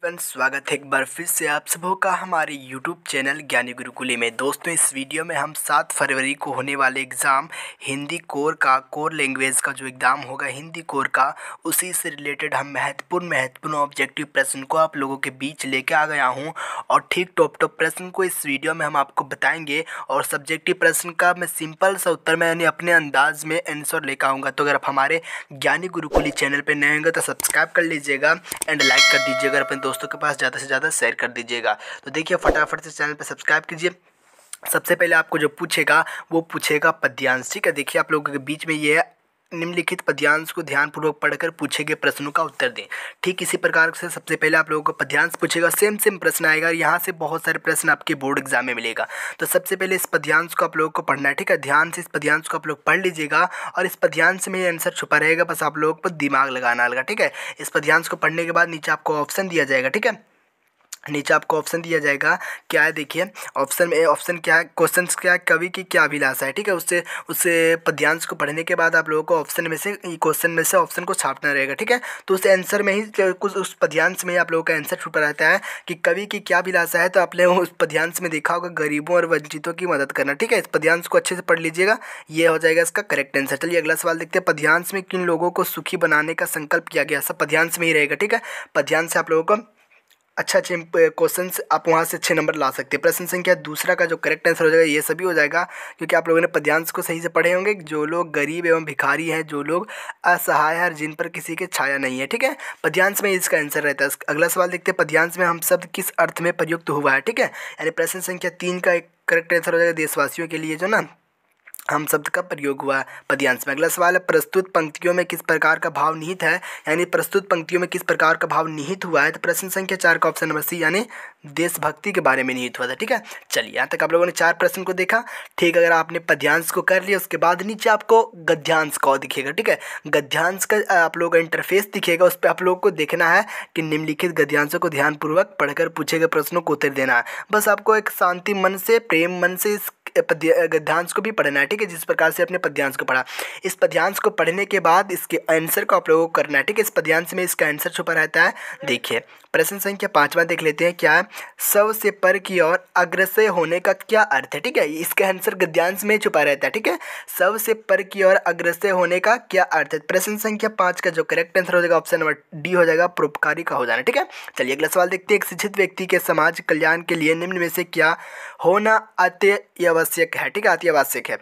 Friends, स्वागत है एक बार फिर से आप सबों का हमारे YouTube चैनल ज्ञानी गुरुकुली में। दोस्तों, इस वीडियो में हम 7 फरवरी को होने वाले एग्ज़ाम हिंदी कोर लैंग्वेज का जो एग्ज़ाम होगा हिंदी कोर का, उसी से रिलेटेड हम महत्वपूर्ण ऑब्जेक्टिव प्रश्न को आप लोगों के बीच लेके आ गया हूं। और ठीक टॉप प्रश्न को इस वीडियो में हम आपको बताएंगे और सब्जेक्टिव प्रश्न का मैं सिंपल सा उत्तर में यानी अपने अंदाज में आंसर लेकर आऊँगा। तो अगर आप हमारे ज्ञानी गुरुकुली चैनल पर नए होंगे तो सब्सक्राइब कर लीजिएगा एंड लाइक कर दीजिएगा, अपने दोस्तों के पास ज़्यादा से ज़्यादा शेयर कर दीजिएगा। तो देखिए, फटाफट से चैनल पर सब्सक्राइब कीजिए। सबसे पहले आपको जो पूछेगा वो पूछेगा पद्यांश। ठीक है, देखिए आप लोगों के बीच में ये है, निम्नलिखित पद्यांश को ध्यानपूर्वक पढ़कर पूछे गए प्रश्नों का उत्तर दें। ठीक इसी प्रकार से सबसे पहले आप लोगों को पद्यांश पूछेगा, सेम प्रश्न आएगा। यहाँ से बहुत सारे प्रश्न आपके बोर्ड एग्जाम में मिलेगा। तो सबसे पहले इस पद्यांश को आप लोगों को पढ़ना है। ठीक है, ध्यान से इस पद्यांश को आप लोग पढ़ लीजिएगा और इस पद्यांश में आंसर छुपा रहेगा, बस आप लोगों को दिमाग लगाना होगा। ठीक है, इस पद्यांश को पढ़ने के बाद नीचे आपको ऑप्शन दिया जाएगा। ठीक है, नीचे आपको ऑप्शन दिया जाएगा, क्या है देखिए ऑप्शन क्या है, क्वेश्चन क्या है, कवि की क्या अभिलाषा है। ठीक है, उससे पद्यांश को पढ़ने के बाद आप लोगों को क्वेश्चन में से ऑप्शन को छापना रहेगा। ठीक है, तो उस आंसर में ही कुछ उस पद्यांश में ही आप लोगों का आंसर छुपा रहता है कि कवि की क्या अभिलाषा है। तो आपने उस पद्यांश में देखा होगा गरीबों और वंचितों की मदद करना। ठीक है, इस पद्यांश को अच्छे से पढ़ लीजिएगा, ये हो जाएगा इसका करेक्ट आंसर। चलिए अगला सवाल देखते हैं, पद्यांश में किन लोगों को सुखी बनाने का संकल्प किया गया। सब पद्यांश में ही रहेगा। ठीक है, पद्यांश से आप लोगों को अच्छे क्वेश्चन आप वहाँ से अच्छे नंबर ला सकते हैं। प्रश्न संख्या दूसरा का जो करेक्ट आंसर हो जाएगा ये सभी हो जाएगा, क्योंकि आप लोगों ने पद्यांश को सही से पढ़े होंगे। जो लोग गरीब एवं भिखारी हैं, जो लोग असहाय हैं, जिन पर किसी की छाया नहीं है। ठीक है, पद्यांश में इसका आंसर रहता है। अगला सवाल देखते हैं, पद्यांश में हम शब्द किस अर्थ में प्रयुक्त हुआ है। ठीक है, यानी प्रश्न संख्या 3 का एक करेक्ट आंसर हो जाएगा देशवासियों के लिए जो ना हम शब्द का प्रयोग हुआ है पद्यांश में। अगला सवाल है, प्रस्तुत पंक्तियों में किस प्रकार का भाव निहित है, यानी प्रस्तुत पंक्तियों में किस प्रकार का भाव निहित हुआ है। तो प्रश्न संख्या 4 का ऑप्शन नंबर सी, यानी देशभक्ति के बारे में निहित हुआ था। ठीक है, चलिए यहाँ तक आप लोगों ने 4 प्रश्न को देखा। ठीक, अगर आपने पद्यांश को कर लिया उसके बाद नीचे आपको गद्यांश का दिखेगा। ठीक है, गद्यांश का आप लोगों का इंटरफेस दिखेगा, उस पर आप लोगों को देखना है कि निम्नलिखित गद्यांशों को ध्यानपूर्वक पढ़कर पूछे गए प्रश्नों को उत्तर देना है। बस आपको एक शांति मन से, प्रेम मन से इस गद्यांश को भी पढ़ना है। ठीक है, जिस प्रकार से अपने पद्यांश को पढ़ा, इस पद्यांश को पढ़ने के बाद इसके आंसर को आप लोगों को करना है। ठीक है, इस पद्यांश में इसका आंसर छुपा रहता है। देखिए प्रश्न संख्या 5वां देख लेते हैं, क्या है, सब से पर की ओर अग्रसर होने का क्या अर्थ है। ठीक है, इसका आंसर गद्यांश में छुपा रहता है। ठीक है, सब से पर की ओर अग्रसर होने का क्या अर्थ है। प्रश्न संख्या 5 का जो करेक्ट आंसर हो जाएगा ऑप्शन नंबर डी हो जाएगा, परोपकारी का हो जाना। ठीक है, चलिए अगला सवाल देखते हैं, एक शिक्षित व्यक्ति के समाज कल्याण के लिए निम्न में से क्या होना अति आवश्यक है। ठीक है, अति आवश्यक है।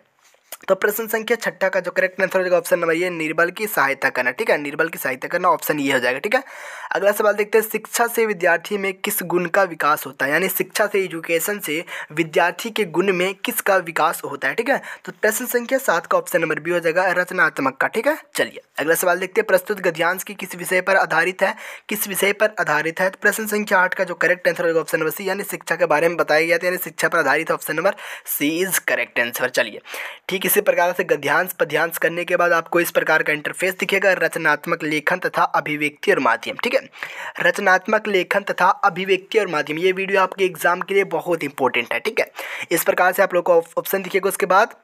तो प्रश्न संख्या 6 का जो करेक्ट आंसर हो जाएगा ऑप्शन नंबर ये, निर्बल की सहायता करना। ठीक है, निर्बल की सहायता करना, ऑप्शन ये हो जाएगा। ठीक है, अगला सवाल देखते हैं, शिक्षा से विद्यार्थी में किस गुण का विकास होता है, यानी शिक्षा से, एजुकेशन से विद्यार्थी के गुण में किसका विकास होता है। ठीक है, तो प्रश्न संख्या 7 का ऑप्शन नंबर बी हो जाएगा, रचनात्मक का। ठीक है, चलिए अगला सवाल देखते हैं, प्रस्तुत गद्यांश की किस विषय पर आधारित है, किस विषय पर आधारित है। तो प्रश्न संख्या 8 का जो करेक्ट आंसर होगा ऑप्शन नंबर सी, यानी शिक्षा के बारे में बताया गया था, यानी शिक्षा पर आधारित option number C is correct answer. चलिए ठीक इसी प्रकार से गद्यांश पद्यांश करने के बाद आपको इस प्रकार का इंटरफेस दिखेगा, रचनात्मक लेखन तथा अभिव्यक्ति और माध्यम। ठीक है, रचनात्मक लेखन तथा अभिव्यक्ति और माध्यम, ये वीडियो आपके एग्जाम के लिए बहुत इंपॉर्टेंट है। ठीक है, इस प्रकार से आप लोग को ऑप्शन दिखेगा, उसके बाद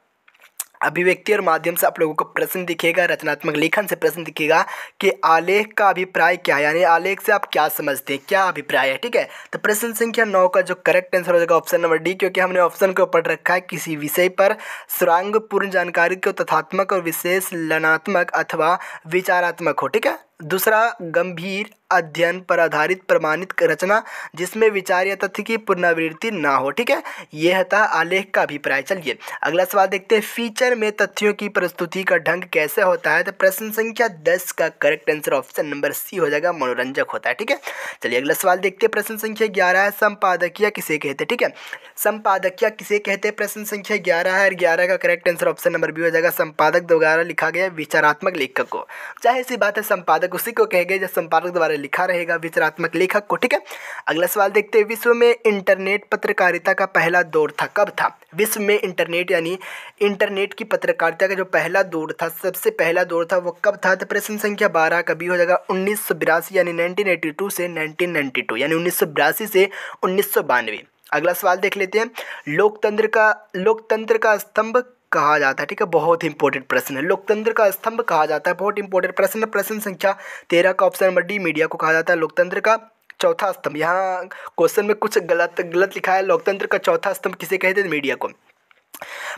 अभिव्यक्ति और माध्यम से आप लोगों को प्रश्न दिखेगा, रचनात्मक लेखन से प्रश्न दिखेगा कि आलेख का अभिप्राय क्या है, यानी आलेख से आप क्या समझते हैं, क्या अभिप्राय है। ठीक है, तो प्रश्न संख्या 9 का जो करेक्ट आंसर हो जाएगा ऑप्शन नंबर डी, क्योंकि हमने ऑप्शन को पढ़ रखा है, किसी विषय पर सुरांगपूर्ण जानकारी को तथ्यात्मक और विश्लेषणात्मक अथवा विचारात्मक हो। ठीक है, दूसरा गंभीर अध्ययन पर आधारित प्रमाणित रचना जिसमें विचार या तथ्य की पुनरावृत्ति ना हो। ठीक है, यह था आलेख का अभिप्राय। चलिए अगला सवाल देखते हैं, फीचर में तथ्यों की प्रस्तुति का ढंग कैसे होता है। तो प्रश्न संख्या 10 का correct answer option number C हो जाएगा, मनोरंजक होता है। ठीक है, चलिए अगला सवाल देखते हैं, प्रश्न संख्या 11 है, संपादकीय किसे कहते हैं। ठीक है, संपादकीय किसे कहते हैं, प्रश्न संख्या 11 है, और 11 का correct answer option number B हो जाएगा, संपादक द्वारा लिखा गया विचारात्मक लेखक को। जाहिर सी बात है, संपादक उसी को कहेंगे जो संपादक द्वारा लिखा रहेगा, विचारात्मक लेखक को। ठीक है, अगला सवाल देखते हैं, विश्व में इंटरनेट पत्रकारिता का पहला दौर था, कब था। विश्व में इंटरनेट यानी इंटरनेट की पत्रकारिता का जो पहला दौर था, सबसे पहला दौर था, वो कब था। तो प्रश्न संख्या 12 का बी हो जाएगा 1982 यानी 1982 से 1992, यानी 1982 से 1992। अगला सवाल देख लेते हैं, लोकतंत्र का स्तंभ कहा जाता है। ठीक है, बहुत इंपॉर्टेंट प्रश्न है, लोकतंत्र का स्तंभ कहा जाता है, बहुत इंपॉर्टेंट प्रश्न है। प्रश्न संख्या 13 का ऑप्शन नंबर डी, मीडिया को कहा जाता है लोकतंत्र का चौथा स्तंभ, यहाँ क्वेश्चन में कुछ गलत लिखा है। लोकतंत्र का चौथा स्तंभ किसे कहते हैं? मीडिया को।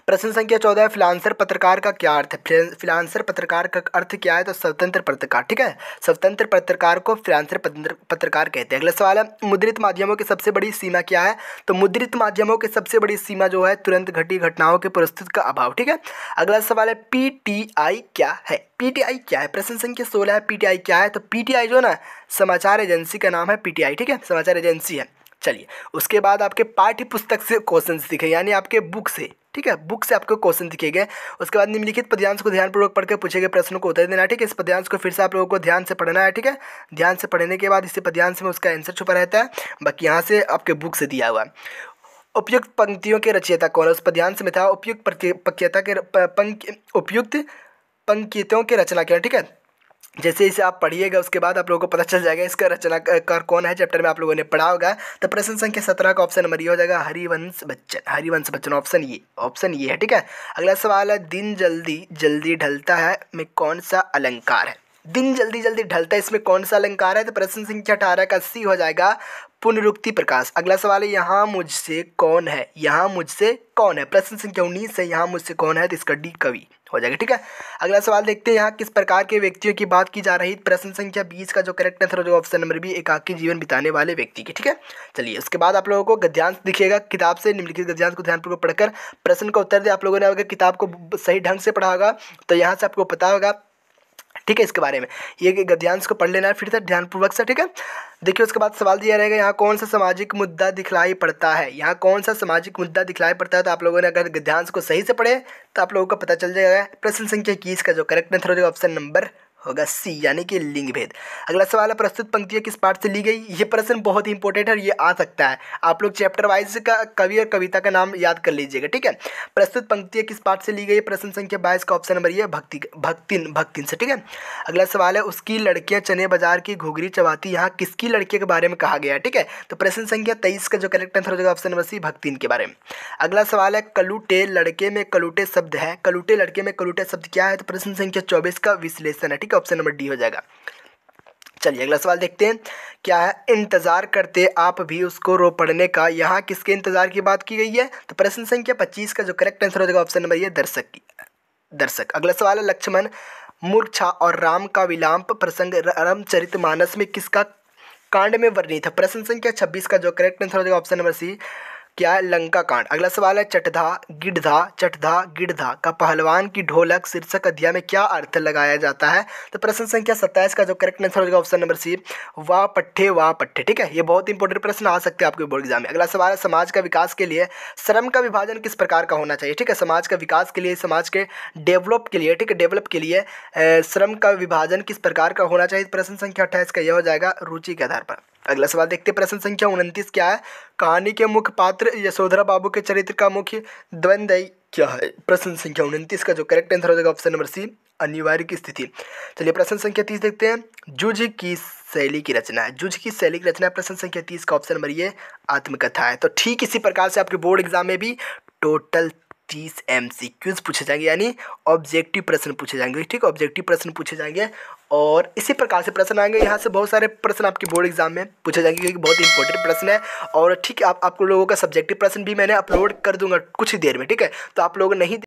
प्रश्न संख्या 14 है, फ्रीलांसर पत्रकार का क्या अर्थ है? फ्रीलांसर पत्रकार का अर्थ क्या है? तो स्वतंत्र पत्रकार, ठीक है। स्वतंत्र पत्रकार को फ्रीलांसर पत्रकार कहते हैं। अगला सवाल है, मुद्रित माध्यमों की सबसे बड़ी सीमा क्या है? तो मुद्रित माध्यमों की सबसे बड़ी सीमा जो है तुरंत घटी घटनाओं के प्रस्तुत का अभाव, ठीक है। अगला सवाल है, पीटीआई क्या है? पीटीआई क्या है? प्रश्न संख्या 16 है, पीटीआई क्या है? तो पीटीआई जो ना समाचार एजेंसी का नाम है पीटीआई, ठीक है, समाचार एजेंसी है। चलिए, उसके बाद आपके पाठ्य पुस्तक से क्वेश्चन दिखे, यानी आपके बुक से, ठीक है, बुक से आपको क्वेश्चन दिखेंगे। उसके बाद निम्नलिखित पद्यांश को ध्यानपूर्वक पढ़ के पूछे गए प्रश्नों को उत्तर देना, ठीक है। इस पद्यांश को फिर से आप लोगों को ध्यान से पढ़ना है, ठीक है। ध्यान से पढ़ने के बाद इसी पद्यांश में उसका आंसर छुपा रहता है, बाकी यहाँ से आपके बुक से दिया हुआ है। उपयुक्त पंक्तियों के रचयिता कौन है? उस पद्यांश में था उपयुक्त पंक्तियों के रचनाकार, ठीक है। जैसे इसे आप पढ़िएगा उसके बाद आप लोगों को पता चल जाएगा इसका रचनाकार कौन है। चैप्टर में आप लोगों ने पढ़ा होगा। तो प्रश्न संख्या 17 का ऑप्शन नंबर ये हो जाएगा हरिवंश बच्चन। हरिवंश बच्चन ऑप्शन ये है, ठीक है। अगला सवाल है, दिन जल्दी जल्दी ढलता है में कौन सा अलंकार है? दिन जल्दी जल्दी ढलता है, इसमें कौन सा अलंकार है? तो प्रश्न संख्या 18 का सी हो जाएगा पुनरुक्ति प्रकाश। अगला सवाल है, यहाँ मुझसे कौन है? यहाँ मुझसे कौन है? प्रश्न संख्या 19 है, यहाँ मुझसे कौन है? तो इसका डी कवि हो जाएगा, ठीक है। अगला सवाल देखते हैं, यहाँ किस प्रकार के व्यक्तियों की बात की जा रही? प्रश्न संख्या 20 का जो करेक्ट आंसर हो जाएगा ऑप्शन नंबर बी, एकाकी जीवन बिताने वाले व्यक्ति की, ठीक है। चलिए, उसके बाद आप लोगों को गद्यांश दिखेगा किताब से। निम्नलिखित गद्यांश को ध्यानपूर्वक पढ़कर प्रश्न का उत्तर दे। आप लोगों ने अगर किताब को सही ढंग से पढ़ा होगा तो यहाँ से आपको पता होगा, ठीक है। इसके बारे में ये गद्यांश को पढ़ लेना है फिर से ध्यानपूर्वक से, ठीक है। देखिए, उसके बाद सवाल दिया रहेगा, यहाँ कौन सा सामाजिक मुद्दा दिखलाई पड़ता है? यहाँ कौन सा सामाजिक मुद्दा दिखलाई पड़ता है? तो आप लोगों ने अगर गद्यांश को सही से पढ़े तो आप लोगों को पता चल जाएगा। प्रश्न संख्या 21 का जो करेक्ट आंसर हो जाएगा ऑप्शन नंबर होगा सी, यानी कि लिंग भेद। अगला सवाल है, प्रस्तुत पंक्तियाँ किस पाठ से ली गई? ये प्रश्न बहुत ही इंपॉर्टेंट है और ये आ सकता है। आप लोग चैप्टर वाइज का कवि और कविता का नाम याद कर लीजिएगा, ठीक है। प्रस्तुत पंक्तियाँ किस पाठ से ली गई? प्रश्न संख्या 22 का ऑप्शन नंबर ये भक्तिन से, ठीक है। अगला सवाल है, उसकी लड़कियाँ चने बाजार की घुघरी चबाती, यहाँ किसकी लड़की के बारे में कहा गया है? ठीक है। तो प्रश्न संख्या 23 का जो करेक्ट आंसर हो जाएगा ऑप्शन नंबर सी, भक्तिन के बारे में। अगला सवाल है, कलूटे लड़के में कलूटे शब्द है, कलूटे लड़के में कलूटे शब्द क्या है? तो प्रश्न संख्या 24 का विश्लेषण है, ठीक है, ऑप्शन नंबर डी हो जाएगा। चलिए, अगला सवाल देखते हैं, क्या है? इंतजार करते आप भी उसको रो पड़ने का, यहाँ किसके इंतजार की बात की गई है? तो प्रश्न संख्या 25 का जो करेक्ट आंसर हो जाएगा ऑप्शन नंबर ये, दर्शक। अगला सवाल है, लक्ष्मण मूर्छा और राम का विलाप प्रसंग रामचरितमानस में किसका कांड में वर्णित है? प्रश्न संख्या 26 का जो करेक्ट आंसर हो जाएगा ऑप्शन नंबर सी, क्या है? लंका कांड। अगला सवाल है, चटधा गिद्धधा का पहलवान की ढोलक शीर्षक अध्याय में क्या अर्थ लगाया जाता है? तो प्रश्न संख्या 27 का जो करेक्ट आंसर हो जाएगा ऑप्शन नंबर सी, वाह पट्टे, ठीक है। ये बहुत इंपॉर्टेंट प्रश्न आ सकते हैं आपके बोर्ड एग्जाम में। अगला सवाल है, समाज का विकास के लिए श्रम का विभाजन किस प्रकार का होना चाहिए? ठीक है, समाज का विकास के लिए, समाज के डेवलप के लिए, ठीक है, डेवलप के लिए श्रम का विभाजन किस प्रकार का होना चाहिए? प्रश्न संख्या 28 का यह हो जाएगा रुचि के आधार पर। अगला सवाल देखते हैं, प्रश्न संख्या 29 क्या है? कहानी के मुख्य पात्र यशोधरा बाबू के चरित्र का मुख्य द्वंद्व क्या है? प्रश्न संख्या 29 का जो करेक्ट आंसर हो जाएगा ऑप्शन नंबर सी, अनिवार्य की स्थिति। चलिए, प्रश्न संख्या 30 देखते हैं, जुझ की शैली की रचना है, जुझ की शैली की रचना है। प्रश्न संख्या 30 का ऑप्शन नंबर ये, आत्मकथा है। तो ठीक इसी प्रकार से आपके बोर्ड एग्जाम में भी टोटल 30 MCQs पूछे जाएंगे, यानी ऑब्जेक्टिव प्रश्न पूछे जाएंगे, ठीक, ऑब्जेक्टिव प्रश्न पूछे जाएंगे। और इसी प्रकार से प्रश्न आएंगे, यहाँ से बहुत सारे प्रश्न आपके बोर्ड एग्जाम में पूछे जाएंगे, क्योंकि बहुत इंपॉर्टेंट प्रश्न है। और ठीक है, आप लोगों का सब्जेक्टिव प्रश्न भी मैंने अपलोड कर दूंगा कुछ ही देर में, ठीक है। तो आप लोग नहीं